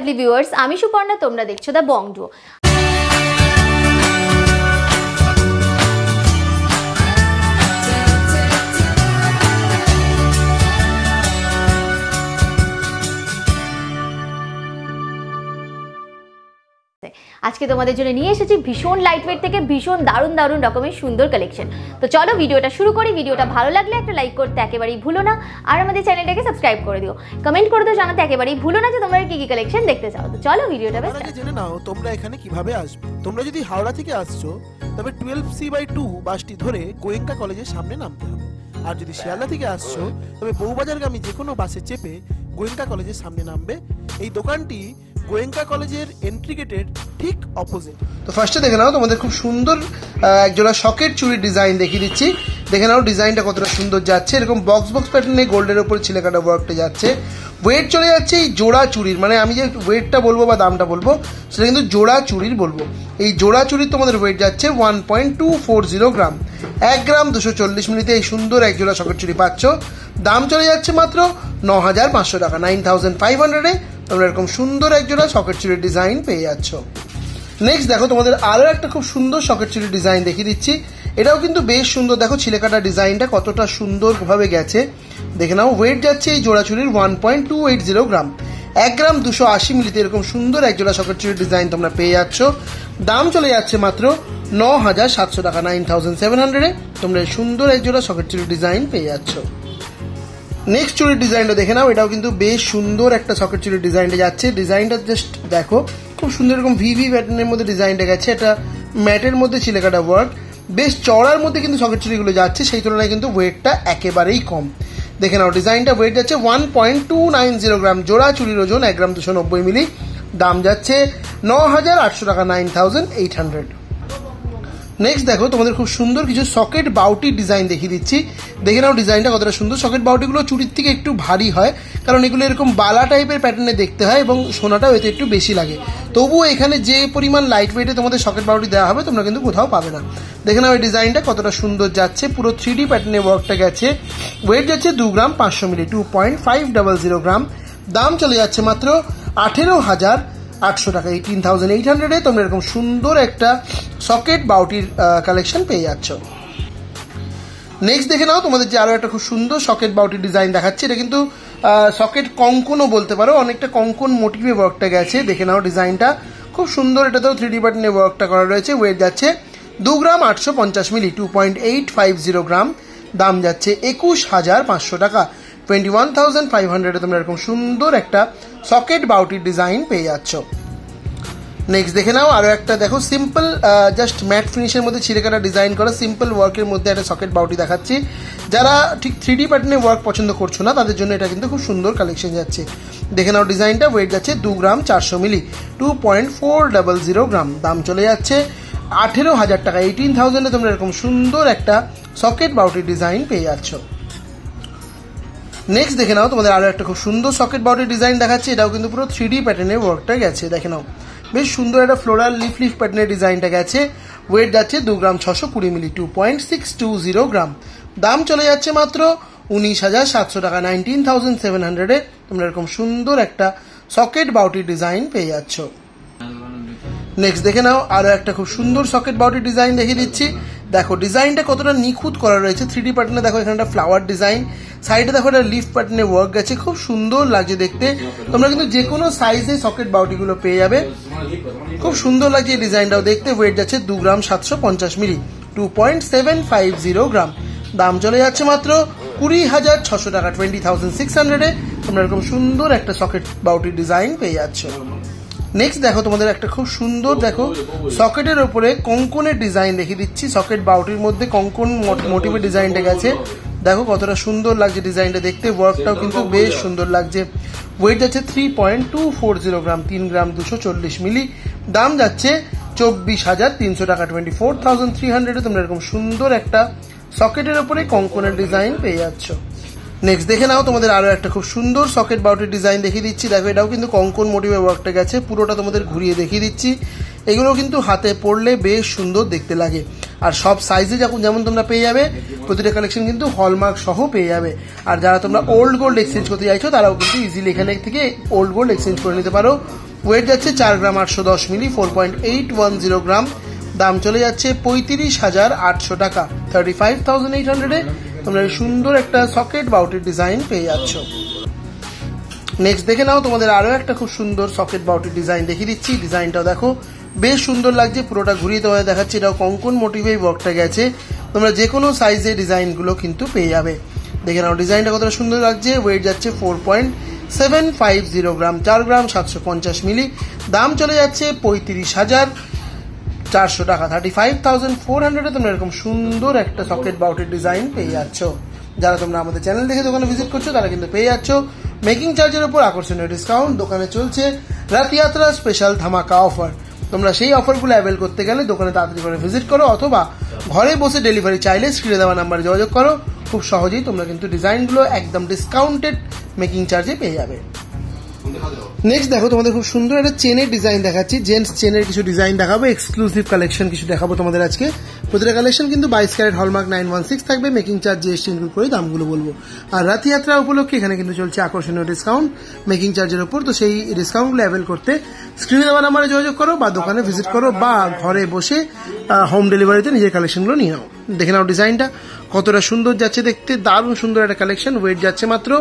Lovely viewers, আমি সুপর্ণা, তোমরা দেখছো দ্য বং ডুও। আজকে তোমাদের জন্য নিয়ে এসেছি ভীষণ লাইটওয়েট থেকে ভীষণ দারুণ দারুণ রকমের সুন্দর কালেকশন। তো চলো ভিডিওটা শুরু করি। ভিডিওটা ভালো লাগলে একটা লাইক করতে একেবারেই ভুলো না, আর আমাদের চ্যানেলটাকে সাবস্ক্রাইব করে দিও। কমেন্ট করে দিও জানাতে একেবারেই ভুলো না যে তোমরা কি কি কালেকশন দেখতে চাও। তো চলো ভিডিওটা জেনে নাও তোমরা এখানে কিভাবে আসবে। তোমরা যদি হাওড়া থেকে আসছো তবে 12C/2 বাসটি ধরে গোয়েঙ্কা কলেজের সামনে নামতে হবে। আর যদি শিয়ালদা থেকে আসছো তবে বউবাজারগামী যে কোনো বাসে চেপে গোয়েঙ্কা কলেজের সামনে নামবে। এই দোকানটি গোয়েঙ্কা কলেজের এন্ট্রি গেটের ঠিক অপোজিট। তো ফার্স্টে দেখে নাও তোমাদের খুব সুন্দর একজোড়া সকেট চুড়ির ডিজাইন দেখিয়ে দিচ্ছি। দেখে নাও ডিজাইনটা কতটা সুন্দর যাচ্ছে। এরকম বক্স বক্স প্যাটার্নে গোল্ডের ওপর ছিলেকাটা ওয়ার্কটা যাচ্ছে। ওয়েট চলে যাচ্ছে এই জোড়া চুড়ির, মানে আমি যে ওয়েটটা বলবো বা দামটা বলবো সেটা কিন্তু জোড়া চুড়ির বলবো। এই জোড়া চুড়ির তোমাদের ওয়েট যাচ্ছে 1.240 গ্রাম। 1 গ্রাম 240 মিলিতে এই সুন্দর এক জোড়া সকেট চুড়ি পাচ্ছ। দাম চলে যাচ্ছে মাত্র 9,500 টাকা। 9,500-এ তোমরা এরকম সুন্দর এক জোড়া সকেট চুড়ির ডিজাইন পেয়ে যাচ্ছ। নেক্সট দেখো তোমাদের আরও একটা খুব সুন্দর সকেট চুড়ির ডিজাইন দেখিয়ে দিচ্ছি। এটাও কিন্তু বেশ সুন্দর। দেখো ছিলেকাটা ডিজাইনটা কতটা সুন্দরভাবে গেছে। দেখে নাও ওয়েট যাচ্ছে এই জোড়া চুড়ির 1.280 গ্রাম। 1 গ্রাম 280 মিলিতে এরকম সুন্দর এক জোড়া সকেট চুড়ির ডিজাইন তোমরা পেয়ে যাচ্ছ। দাম চলে যাচ্ছে মাত্র 9,700 টাকা। 9,700-এ তোমরা সুন্দর এক জোড়া সকেট চুড়ির ডিজাইন পেয়ে যাচ্ছ। নেক্সট চুড়ির ডিজাইনটা দেখে নাও। এটাও কিন্তু বেশ সুন্দর একটা সকেট চুড়ির ডিজাইনটা যাচ্ছে। ডিজাইনটা জাস্ট দেখো, খুব সুন্দর এরকম ভিভি প্যাটার্নের মধ্যে ডিজাইনটা গেছে। এটা ম্যাটের মধ্যে ছিলেকাটা ওয়ার্ক, বেশ চড়ার মধ্যে কিন্তু সকেট চুড়িগুলো যাচ্ছে। সেই তুলনায় কিন্তু ওয়েটটা একেবারেই কম। দেখে নাও ডিজাইনটা ওয়েট যাচ্ছে 1.290 গ্রাম। জোড়া চুড়ির ওজন 1 গ্রাম 290 মিলি। দাম যাচ্ছে 9,800 টাকা। 9,800। নেক্সট দেখো তোমাদের খুব সুন্দর কিছু সকেট বাউটির ডিজাইন দেখিয়ে দিচ্ছি। দেখে নাও ডিজাইনটা কতটা সুন্দর। সকেট বাউটিগুলো চুড়ির থেকে একটু ভারী হয়, কারণ এগুলো এরকম বালা টাইপের প্যাটার্নে দেখতে হয় এবং সোনাটাও এতে একটু বেশি লাগে। তবুও এখানে যে পরিমাণ লাইট ওয়েটে তোমাদের সকেট বাউটি দেওয়া হবে তোমরা কিন্তু কোথাও পাবে না। দেখে নাও এই ডিজাইনটা কতটা সুন্দর যাচ্ছে। পুরো 3D প্যাটার্নে ওয়ার্কটা গেছে। ওয়েট যাচ্ছে 2 গ্রাম 500 মিলি। 2.500 গ্রাম। দাম চলে যাচ্ছে মাত্র 18,800 টাকা। 18,800-এ তোমরা এরকম সুন্দর একটা সকেট বাউটির কালেকশন পেয়ে যাচ্ছ। নেক্সট দেখে নাও তোমাদের যে আরও একটা খুব সুন্দর সকেট বাউটির ডিজাইন দেখাচ্ছে। এটা কিন্তু সকেট কঙ্কনও বলতে পারো, অনেকটা কঙ্কন মোটিভে ওয়ার্কটা গেছে। দেখে নাও ডিজাইনটা খুব সুন্দর। এটাতেও 3D প্যাটার্নে ওয়ার্কটা করা রয়েছে। ওয়েট যাচ্ছে 2 গ্রাম 850 মিলি। 2.850 গ্রাম। দাম যাচ্ছে 21,500 টাকা। 21,500-এ তোমরা এরকম সুন্দর একটা সকেট বাউটির ডিজাইন পেয়ে যাচ্ছ। নেক্সট দেখে নাও আরও একটা, দেখো সিম্পল জাস্ট ম্যাট ফিনিশের মধ্যে ছিলেকাটা ডিজাইন করা সিম্পল ওয়ার্কের মধ্যে একটা সকেট বাউটি দেখাচ্ছি। যারা ঠিক 3D প্যাটার্নে ওয়ার্ক পছন্দ করছো না তাদের জন্য এটা কিন্তু খুব সুন্দর কালেকশন যাচ্ছে। দেখে নাও ডিজাইনটা ওয়েট যাচ্ছে 2 গ্রাম 400 মিলি। 2.400 গ্রাম। দাম চলে যাচ্ছে 18,000 টাকা। 18,000-এ তোমরা এরকম সুন্দর একটা সকেট বাউটির ডিজাইন পেয়ে যাচ্ছ। নেক্সট দেখে নাও তোমাদের আরও একটা খুব সুন্দর সকেট বাউটির ডিজাইন দেখাচ্ছে। এটাও কিন্তু পুরো 3D প্যাটার্নের ওয়ার্কটা গেছে। দেখে নাও বেশ সুন্দর একটা ফ্লোরাল লিফ প্যাটার্নের ডিজাইনটা গেছে। ওয়েট যাচ্ছে 2 গ্রাম 620 মিলি। 2.620 গ্রাম। দাম চলে যাচ্ছে মাত্র 19,700 টাকা। 19,700-এ তোমরা এরকম সুন্দর একটা সকেট বাউটির ডিজাইন পেয়ে যাচ্ছ। নেক্সট দেখে নাও আরও একটা খুব সুন্দর সকেট বাউটির ডিজাইন দেখিয়ে দিচ্ছি। দেখো ডিজাইনটা কতটা নিখুঁত করা রয়েছে। 3D প্যাটার্নে দেখো এখানে একটা ফ্লাওয়ার ডিজাইন, সাইডে দেখো একটা লিফ প্যাটার্নে ওয়ার্ক গেছে। খুব সুন্দর লাগছে দেখতে। তোমরা কিন্তু যে কোনো সাইজে সকেট বাউটিগুলো পেয়ে যাবে। খুব সুন্দর লাগছে এই ডিজাইনটাও দেখতে। ওয়েট যাচ্ছে 2 গ্রাম 750 মিলি। 2.750 গ্রাম। দাম চলে যাচ্ছে মাত্র 20,600 টাকা। 20,600-এ তোমরা এরকম সুন্দর একটা সকেট বাউটির ডিজাইন পেয়ে যাচ্ছ। নেক্সট দেখো তোমাদের একটা খুব সুন্দর, দেখো সকেটের ওপরে কঙ্কনের ডিজাইন দেখিয়ে দিচ্ছি। সকেট বাউটির মধ্যে কঙ্কন মোটিভের ডিজাইনটা গেছে। দেখো কতটা সুন্দর লাগছে ডিজাইনটা দেখতে। ওয়ার্কটাও কিন্তু বেশ সুন্দর লাগছে। ওয়েট যাচ্ছে 3.240 গ্রাম। 3 গ্রাম 240 মিলি। দাম যাচ্ছে 24,300 টাকা। 24,300-এ তোমরা এরকম সুন্দর একটা সকেটের ওপরে কঙ্কনের ডিজাইন পেয়ে যাচ্ছ। নেক্সট দেখে নাও তোমাদের আরও একটা খুব সুন্দর সকেট বাউটির ডিজাইন দেখিয়ে দিচ্ছি। দেখো এটাও কিন্তু কঙ্কন মোটিভে ওয়ার্কটা গেছে। পুরোটা তোমাদের ঘুরিয়ে দেখিয়ে দিচ্ছি। এগুলো কিন্তু হাতে পড়লে বেশ সুন্দর দেখতে লাগে। আর সব সাইজে যেমন তোমরা পেয়ে যাবে, প্রতিটা কালেকশন কিন্তু হলমার্ক সহ পেয়ে যাবে। আর যারা তোমরা ওল্ড গোল্ড এক্সচেঞ্জ করতে চাইছো তারাও কিন্তু ইজিলি এখানে থেকে ওল্ড গোল্ড এক্সচেঞ্জ করে নিতে পারো। ওয়েট যাচ্ছে 4 গ্রাম 810 মিলি, 4.810 গ্রাম। দাম চলে যাচ্ছে 35,800 টাকা, 35,800-এ তোমরা সুন্দর একটা সকেট বাউটির ডিজাইন পেয়ে যাচ্ছ। নেক্সট দেখে নাও, তোমাদের আরও একটা খুব সুন্দর সকেট বাউটির ডিজাইন দেখিয়ে দিচ্ছি। ডিজাইনটাও দেখো বেশ সুন্দর লাগছে, পুরোটা ঘুরিয়ে তোমাদের দেখাচ্ছি। এটাও কঙ্কন মোটিভেই ওয়ার্কটা গেছে, তোমরা যে কোনো সাইজের ডিজাইনগুলো কিন্তু পেয়ে যাবে। দেখে নাও ডিজাইনটা কতটা সুন্দর লাগছে। ওয়েট যাচ্ছে 4.750 গ্রাম, 4 গ্রাম 750 মিলি। দাম চলে যাচ্ছে 35,400 টাকা, 35,400-এ তোমরা এরকম সুন্দর একটা সকেট বাউটির ডিজাইন পেয়ে যাচ্ছ। যারা তোমরা আমাদের চ্যানেল দেখে দোকানে ভিজিট করছো তারা কিন্তু পেয়ে যাচ্ছ মেকিং চার্জের উপর আকর্ষণীয় ডিসকাউন্ট। দোকানে চলছে রাথযাত্রা স্পেশাল ধামাকা অফার। তোমরা সেই অফারগুলো অ্যাভেল করতে গেলে দোকানে তাড়াতাড়ি করে ভিজিট করো, অথবা ঘরে বসে ডেলিভারি চাইলে স্ক্রিনে দেওয়া নাম্বারে যোগাযোগ করো। খুব সহজেই তোমরা কিন্তু ডিজাইনগুলো একদম ডিসকাউন্টেড মেকিং চার্জে পেয়ে যাবে। নেক্সট দেখো, তোমাদের খুব সুন্দর একটা চেনের ডিজাইন দেখাচ্ছি। জেন্টস চেনের কিছু ডিজাইন দেখাবো, এক্সক্লুসিভ কালেকশন কিছু দেখাবো তোমাদের আজকে। প্রতিটা কালেকশন কিন্তু 22 ক্যারেট হলমার্ক 916 থাকবে। মেকিং চার্জ জিএসটি ইনক্লুড করে দামগুলো বলবো। আর রাথযাত্রা উপলক্ষে এখানে কিন্তু চলছে আকর্ষণীয় ডিসকাউন্ট মেকিং চার্জের উপর। তো সেই ডিসকাউন্টগুলো অ্যাভেল করতে স্ক্রিনে দেওয়া নাম্বারে যোগাযোগ করো, বা দোকানে ভিজিট করো, বা ঘরে বসে হোম ডেলিভারিতে নিজের কালেকশনগুলো নিয়ে নাও। দেখে নাও ডিজাইনটা কতটা সুন্দর যাচ্ছে দেখতে, দারুণ সুন্দর একটা কালেকশন। ওয়েট যাচ্ছে মাত্র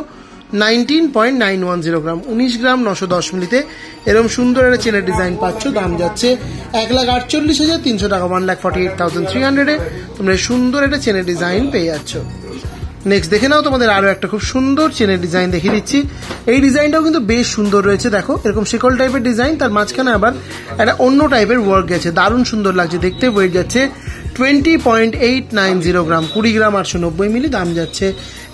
19.910 গ্রাম, 19 গ্রাম 910 মিলিতে এরকম সুন্দর একটা চেনের ডিজাইন পাচ্ছ। দাম যাচ্ছে 1,48,300 টাকা, 1,48,300-এ তোমরা সুন্দর একটা চেনের ডিজাইন পেয়ে যাচ্ছ। নেক্সট দেখে নাও, তোমাদের আরো একটা খুব সুন্দর চেনের ডিজাইন দেখিয়ে দিচ্ছি। এই ডিজাইনটাও কিন্তু বেশ সুন্দর রয়েছে। দেখো এরকম শিকল টাইপের ডিজাইন, তার মাঝখানে আবার একটা অন্য টাইপের ওয়ার্ক গেছে, দারুণ সুন্দর লাগছে দেখতে। ওয়েট যাচ্ছে 20.890 গ্রাম, 20 গ্রাম 890 মিলি। দাম যাচ্ছে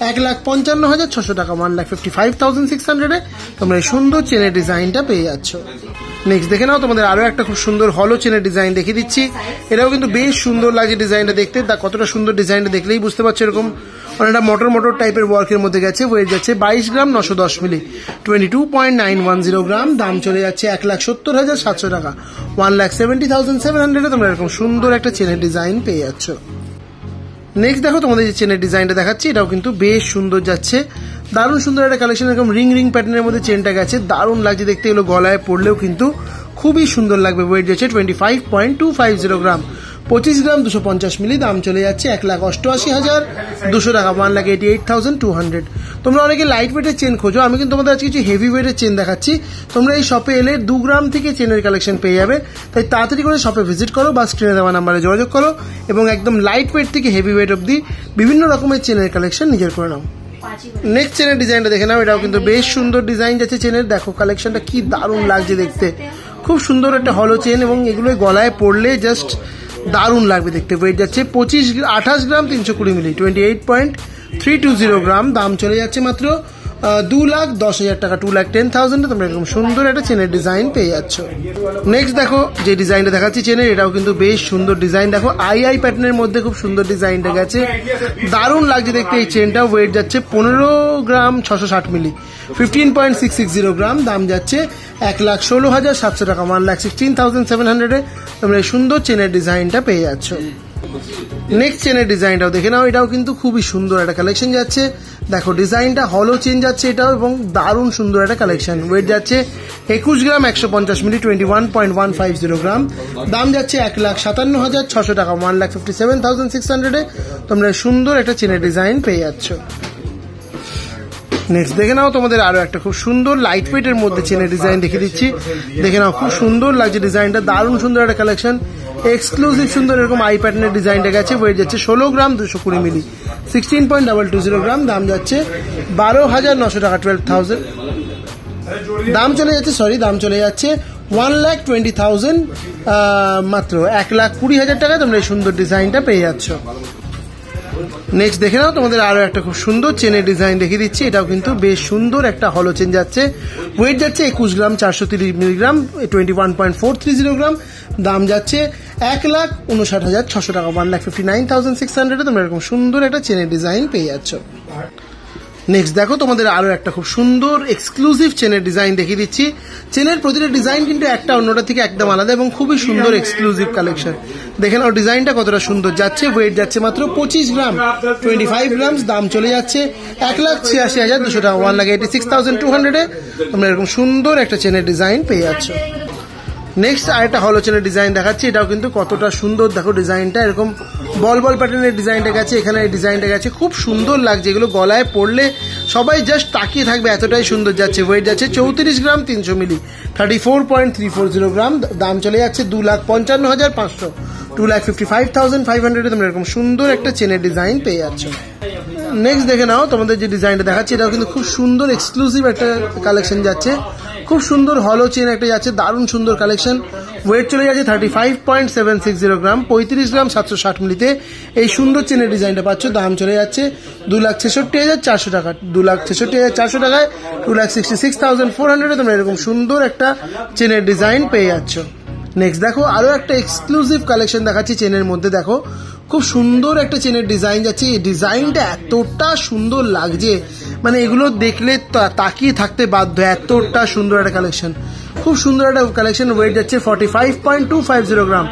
1,55,600 টাকা, 1,55,600-এ তোমরা এই সুন্দর চেনের ডিজাইনটা পেয়ে যাচ্ছ। নেক্সট দেখে নাও, তোমাদের আরো একটা খুব সুন্দর হলো চেনের ডিজাইন দেখিয়ে দিচ্ছি। এটাও কিন্তু বেশ সুন্দর লাগছে ডিজাইনটা দেখতে, কতটা সুন্দর ডিজাইনটা দেখলেই বুঝতে পারছো। এরকম অনেকটা মোটর টাইপের ওয়ার্কের মধ্যে গেছে। ওয়েট যাচ্ছে 22 গ্রাম 910 মিলি, 22.910 গ্রাম। দাম চলে যাচ্ছে 1,70,700 টাকা, 1,70,700-এ তোমরা এরকম সুন্দর একটা চেনের ডিজাইন পেয়ে যাচ্ছ। নেক্সট দেখো, তোমাদের যে চেনের ডিজাইনটা দেখাচ্ছি এটাও কিন্তু বেশ সুন্দর যাচ্ছে, দারুণ সুন্দর একটা কালেকশন। এরকম রিং প্যাটার্নের মধ্যে চেনটা গেছে, দারুণ লাগছে দেখতে। এগুলো গলায় পড়লেও কিন্তু খুবই সুন্দর লাগবে। ওয়েট যাচ্ছে 25.250 গ্রাম, 25 গ্রাম 250 মিলি। দাম চলে যাচ্ছে 1,88,200 টাকা, 1,88,200। তোমরা অনেকে লাইট ওয়েটের চেন খোঁজো, আমি কিন্তু তোমাদের আজকে কিছু হেভি ওয়েটের চেন দেখাচ্ছি। তোমরা এই শপে এলে 2 গ্রাম থেকে চেনের কালেকশন পেয়ে যাবে। তাই তাড়াতাড়ি করে শপে ভিজিট করো, বা স্ক্রিনে দেওয়া নাম্বারে যোগাযোগ করো, এবং একদম লাইট ওয়েট থেকে হেভি ওয়েট অব্দি বিভিন্ন রকমের চেনের কালেকশন নিজের করে নাও। নেক্সট চেনের ডিজাইনটা দেখে নাও, এটাও কিন্তু বেশ সুন্দর ডিজাইন যাচ্ছে চেনের। দেখো কালেকশনটা কি দারুণ লাগছে দেখতে, খুব সুন্দর একটা হলো চেন, এবং এগুলো গলায় পড়লে জাস্ট দারুণ লাগবে দেখতে। ওয়েট যাচ্ছে 28 গ্রাম 320 মিলি, 28.320 গ্রাম। দাম চলে যাচ্ছে মাত্র 2,10,000 টাকা, 2,10,000-এ তোমরা এরকম সুন্দর একটা চেনের ডিজাইন পেয়ে যাচ্ছ। নেক্সট দেখো যে ডিজাইনটা দেখাচ্ছি চেনের, এটাও কিন্তু বেশ সুন্দর ডিজাইন। দেখো আই প্যাটার্নের মধ্যে খুব সুন্দর ডিজাইনটা গেছে, দারুণ লাগছে দেখতে এই চেনটা। ওয়েট যাচ্ছে 15 গ্রাম 660 মিলি, 15.660 গ্রাম। দাম যাচ্ছে 1,16,700 টাকা, 1,16,700-এ তোমরা এই সুন্দর চেনের ডিজাইনটা পেয়ে যাচ্ছ। নেক্সট চেনের ডিজাইনটাও দেখে নাও, এটাও কিন্তু খুবই সুন্দর একটা কালেকশন যাচ্ছে। দেখো ডিজাইনটা হলো চেন যাচ্ছে এটাও, এবং দারুণ সুন্দর একটা কালেকশন। ওয়েট যাচ্ছে 21 গ্রাম 150 মিলি, 21.150 গ্রাম। দাম যাচ্ছে 1,57,600 টাকা, 1,57,600-এ তোমরা সুন্দর একটা চেনের ডিজাইন পেয়ে যাচ্ছ। নেক্সট দেখে নাও, তোমাদের আরো একটা খুব সুন্দর লাইট ওয়েটের মধ্যে চেনের ডিজাইন দেখে দিচ্ছি। দেখে নাও খুব সুন্দর লাগছে ডিজাইনটা, দারুণ সুন্দর একটা কালেকশন, এক্সক্লুসিভ সুন্দর এরকম আই প্যাটার্নের ডিজাইনটা গেছে। ওয়েট যাচ্ছে 16 গ্রাম 220 মিলি, 16.220 গ্রাম। দাম যাচ্ছে 12,900 টাকা, 12,000। দাম চলে যাচ্ছে 1,20,000, মাত্র 1,20,000 টাকায় তোমরা এই সুন্দর ডিজাইনটা পেয়ে যাচ্ছ। নেক্সট দেখে নাও, তোমাদের আরো একটা খুব সুন্দর চেনের ডিজাইন দেখিয়ে দিচ্ছি। এটাও কিন্তু বেশ সুন্দর একটা হলো চেন যাচ্ছে। ওয়েট যাচ্ছে 21 গ্রাম 430 মিলিগ্রাম, 21.430 গ্রাম। দাম যাচ্ছে 1,59,600 টাকা, 1,59,600-এ তোমরা এরকম সুন্দর একটা চেনের ডিজাইন পেয়ে যাচ্ছ। নেক্সট দেখো তোমাদের আরো একটা খুব সুন্দর এক্সক্লুসিভ চেনের ডিজাইন দেখিয়ে দিচ্ছি। চেনের প্রতিটা ডিজাইন কিন্তু একটা অন্যটা থেকে একদম আলাদা এবং খুবই সুন্দর এক্সক্লুসিভ কালেকশন। দেখে নাও ডিজাইনটা কতটা সুন্দর যাচ্ছে। ওয়েট যাচ্ছে মাত্র 25 গ্রাম, 25 গ্রামস। দাম চলে যাচ্ছে 1,86,200 টাকা, 1,86,200 তোমরা এরকম সুন্দর একটা চেনের ডিজাইন পেয়ে যাচ্ছ। নেক্সট আরেকটা হলো চেনের ডিজাইন দেখাচ্ছি। এটাও কিন্তু কতটা সুন্দর দেখো ডিজাইনটা, এরকম বল বল প্যাটার্নের ডিজাইনটা গেছে, এখানে এই ডিজাইনটা গেছে, খুব সুন্দর লাগছে। এগুলো গলায় পড়লে সবাই জাস্ট তাকিয়ে থাকবে, এতটাই সুন্দর যাচ্ছে। ওয়েট যাচ্ছে 34 গ্রাম, 300 মিলি, 34.340 গ্রাম। দাম চলে যাচ্ছে 2,55,500, 2,55,500 তোমরা এরকম সুন্দর একটা চেনের ডিজাইন পেয়ে যাচ্ছ। নেক্সট দেখে নাও তোমাদের যে ডিজাইনটা দেখাচ্ছি, এটাও কিন্তু খুব সুন্দর এক্সক্লুসিভ একটা কালেকশন যাচ্ছে। খুব সুন্দর হলো চেন একটা যাচ্ছে, দারুণ সুন্দর কালেকশন। ওয়েট চলে যাচ্ছে 35.760 গ্রাম, 35 গ্রাম 760 মিলিতে এই সুন্দর চেনের ডিজাইনটা পাচ্ছ। দাম চলে যাচ্ছে 2,66,400 টাকা, 2,66,400 টাকায় 2,66,400 তোমরা এরকম সুন্দর একটা চেনের ডিজাইন পেয়ে যাচ্ছ। নেক্সট দেখো আরো একটা এক্সক্লুসিভ কালেকশন দেখাচ্ছি চেনের মধ্যে। দেখো খুব সুন্দর একটা চেনের ডিজাইন যাচ্ছে। এই ডিজাইনটা এতটা সুন্দর লাগছে, মানে এগুলো দেখলে তাকিয়ে থাকতে বাধ্য, এতটা সুন্দর একটা কালেকশন, খুব সুন্দর একটা কালেকশন। ওয়েট যাচ্ছে 45.250 গ্রাম,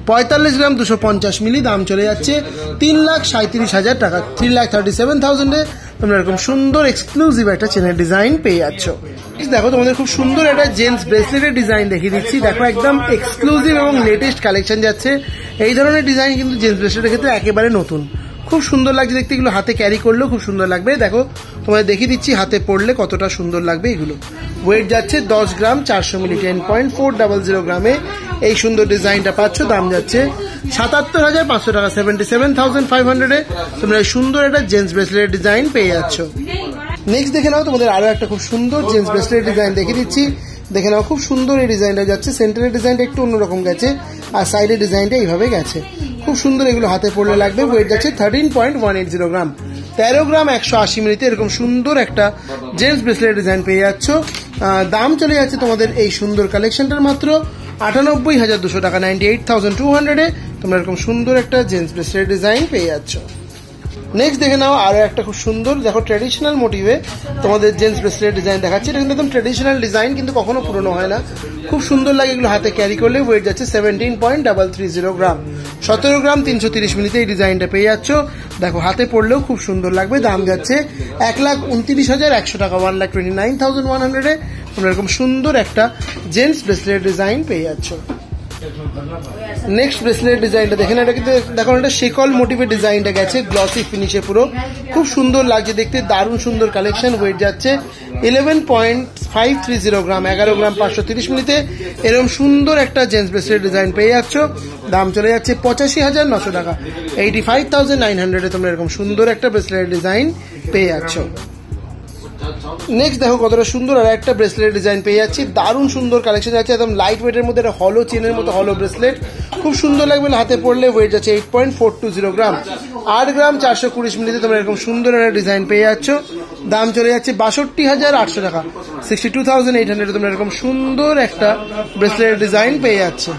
45 গ্রাম 250 মিলি। দাম চলে যাচ্ছে 3,37,000 টাকা, 3,37,000 তোমরা এরকম সুন্দর এক্সক্লুসিভ একটা চেনের ডিজাইন পেয়ে যাচ্ছ। দেখো তোমাদের খুব সুন্দর একটা জেন্টস ব্রেসলেটের ডিজাইন দেখিয়ে দিচ্ছি। দেখো একদম এক্সক্লুসিভ এবং লেটেস্ট কালেকশন যাচ্ছে। এই ধরনের ডিজাইন কিন্তু জেন্টস ব্রেসলেটের ক্ষেত্রে একেবারে নতুন, খুব সুন্দর লাগছে দেখতে। এগুলো হাতে ক্যারি করলেও খুব সুন্দর লাগবে। দেখো তোমাদের দেখিয়ে দিচ্ছি হাতে পড়লে কতটা সুন্দর লাগবে এগুলো। ওয়েট যাচ্ছে 10 গ্রাম, 400 মিলি, 10.400 গ্রামে এই সুন্দর ডিজাইনটা পাচ্ছ। দাম যাচ্ছে 77,500 টাকা, 77,500 তোমরা এই সুন্দর একটা জেন্টস ব্রেসলেটের ডিজাইন পেয়ে যাচ্ছ। নেক্সট দেখে নাও তোমাদের আরো একটা খুব সুন্দর জেন্টস ব্রেসলেটের ডিজাইন দেখিয়ে দিচ্ছি। দেখে নাও খুব সুন্দর এই ডিজাইনটা যাচ্ছে। সেন্টারের ডিজাইনটা একটু অন্যরকম গেছে আর সাইডের ডিজাইনটা এইভাবে গেছে, খুব সুন্দর। এগুলো হাতে পড়লে লাগবে। ওয়েট যাচ্ছে 13.180 গ্রাম, 13 গ্রাম 180 মিলিতে এরকম সুন্দর একটা জেন্টস ব্রেসলেট ডিজাইন পেয়ে যাচ্ছ। দাম চলে যাচ্ছে তোমাদের এই সুন্দর কালেকশনটার মাত্র 98,200 টাকা, 98,200 তোমরা এরকম সুন্দর একটা জেন্টস ব্রেসলেট ডিজাইন পেয়ে যাচ্ছ। নেক্সট দেখে নাও আরো একটা খুব সুন্দর, দেখো ট্র্যাডিশনাল মোটিভে তোমাদের জেন্টস ব্রেসলেট ডিজাইন দেখাচ্ছি। এটা কিন্তু একদম ট্র্যাডিশনাল ডিজাইন, কিন্তু কখনো পুরনো হয় না, খুব সুন্দর লাগে এগুলো হাতে ক্যারি করলে। ওয়েট যাচ্ছে 17.330 গ্রাম, 17 গ্রাম 330 মিলিতে এই ডিজাইনটা পেয়ে যাচ্ছ। দেখো হাতে পড়লেও খুব সুন্দর লাগবে। দাম যাচ্ছে 1,29,100 টাকা, 1,29,100 তোমরা এরকম সুন্দর একটা জেন্টস ব্রেসলেট ডিজাইন পেয়ে যাচ্ছ। নেক্সট ব্রেসলেট ডিজাইনটা দেখেন, এটা কিন্তু দেখো একটা শেকল মোটিভের ডিজাইনটা গেছে, গ্লসি ফিনিশে পুরো, খুব সুন্দর লাগছে দেখতে, দারুণ সুন্দর কালেকশন। ওয়েট যাচ্ছে 11.530 গ্রাম, 11 গ্রাম 530 মিলিতে এরকম সুন্দর একটা জেন্টস ব্রেসলেট ডিজাইন পেয়ে যাচ্ছ। দাম চলে যাচ্ছে 85,900 টাকা, 85,900 তোমরা এরকম সুন্দর একটা ব্রেসলেট ডিজাইন পেয়ে যাচ্ছ। নেক্সট দেখো কতটা সুন্দর আর একটা ব্রেসলেট ডিজাইন পেয়ে যাচ্ছি, দারুণ সুন্দর কালেকশন যাচ্ছে, একদম লাইট ওয়েটের মধ্যে একটা হলো চেনের মতো হলো ব্রেসলেট, খুব সুন্দর লাগবে হাতে পড়লে। ওয়েট যাচ্ছে 8.420 গ্রাম, 8 গ্রাম 420 মিলিতে তোমরা এরকম সুন্দর একটা ডিজাইন পেয়ে যাচ্ছ। দাম চলে যাচ্ছে 62,800 টাকা, 62,800 তোমরা এরকম সুন্দর একটা ব্রেসলেট ডিজাইন পেয়ে যাচ্ছে।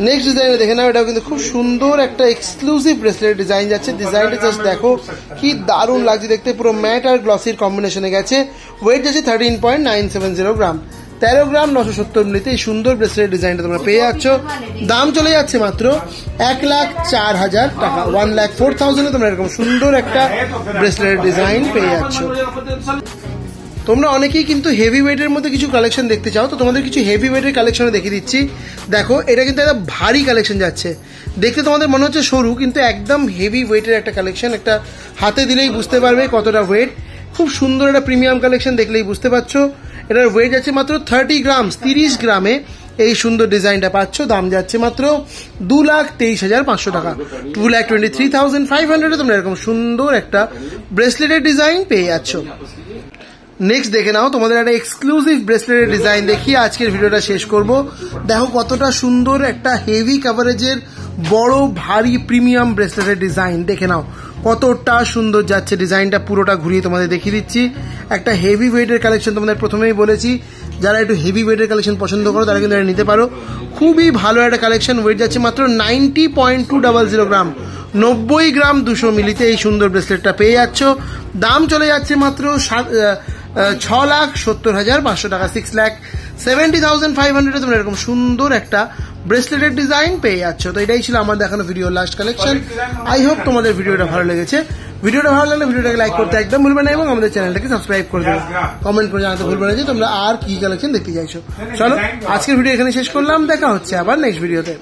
নেক্সট ডিজাইন দেখে নাও, এটাও কিন্তু খুব সুন্দর একটা এক্সক্লুসিভ ব্রেসলেট ডিজাইন যাচ্ছে। ডিজাইনটা জাস্ট দেখো কি দারুণ লাগছে দেখতে, পুরো ম্যাট আর গ্লসির কম্বিনেশনে গেছে। ওয়েট যাচ্ছে 13.970 গ্রাম, 13 গ্রাম 970 মিলিতে এই সুন্দর ব্রেসলেট ডিজাইনটা তোমরা পেয়ে যাচ্ছ। দাম চলে যাচ্ছে মাত্র 1,04,000 টাকা, 1,04,000 তোমরা এরকম সুন্দর একটা ব্রেসলেট ডিজাইন পেয়ে যাচ্ছ। তোমরা অনেকেই কিন্তু হেভি ওয়েটের মধ্যে কিছু কালেকশন দেখতে চাও, তো তোমাদের কিছু হেভি ওয়েটের কালেকশনে দেখিয়ে দিচ্ছি। দেখো এটা কিন্তু একটা ভারী কালেকশন যাচ্ছে, দেখতে তোমাদের মনে হচ্ছে সরু, কিন্তু একদম হেভি ওয়েটের একটা কালেকশন, একটা হাতে দিলেই বুঝতে পারবে কতটা ওয়েট। খুব সুন্দর একটা প্রিমিয়াম কালেকশন, দেখলেই বুঝতে পারছো। এটার ওয়েট যাচ্ছে মাত্র 30 গ্রাম, 30 গ্রামে এই সুন্দর ডিজাইনটা পাচ্ছ। দাম যাচ্ছে মাত্র 2,23,500 টাকা, 2,23,500 তোমরা এরকম সুন্দর একটা ব্রেসলেটের ডিজাইন পেয়ে যাচ্ছ। নেক্সট দেখে নাও তোমাদের একটা এক্সক্লুসিভ ব্রেসলেটের ডিজাইন দেখিয়ে আজকের ভিডিওটা শেষ করব। দেখো কতটা সুন্দর একটা হেভি কাভারেজের বড় ভারী প্রিমিয়াম ব্রেসলেটের ডিজাইন, দেখে নাও কতটা সুন্দর যাচ্ছে। ডিজাইনটা পুরোটা ঘুরিয়ে তোমাদের দেখিয়ে দিচ্ছি। একটা হেভি ওয়েটের কালেকশন, তোমাদের প্রথমেই বলেছি যারা একটু হেভি ওয়েটের কালেকশন পছন্দ করো তারা কিন্তু এটা নিতে পারো, খুবই ভালো একটা কালেকশন। ওয়েট যাচ্ছে মাত্র 90.200 গ্রাম, 90 গ্রাম 200 মিলিতে এই সুন্দর ব্রেসলেটটা পেয়ে যাচ্ছ। দাম চলে যাচ্ছে মাত্র 6,70,500 টাকা। 6,70,500 তোমরা এরকম সুন্দর একটা ব্রেসলেটের ডিজাইন পেয়ে যাচ্ছ। তো এটাই ছিল আমার দেখানো video last collection. I hope তোমাদের ভিডিওটা ভালো লেগেছে। ভিডিওটা ভালো লাগলে ভিডিওটাকে লাইক করতে একদম ভুলবে না এবং আমাদের চ্যানেলটাকে সাবস্ক্রাইব করে দেবে। কমেন্ট করে জানাতে ভুলবে না যে তোমরা আর কি কালেকশন দেখতে চাইছো। চলো আজকের ভিডিও এখানে শেষ করলাম, দেখা হচ্ছে আবার নেক্সট ভিডিওতে।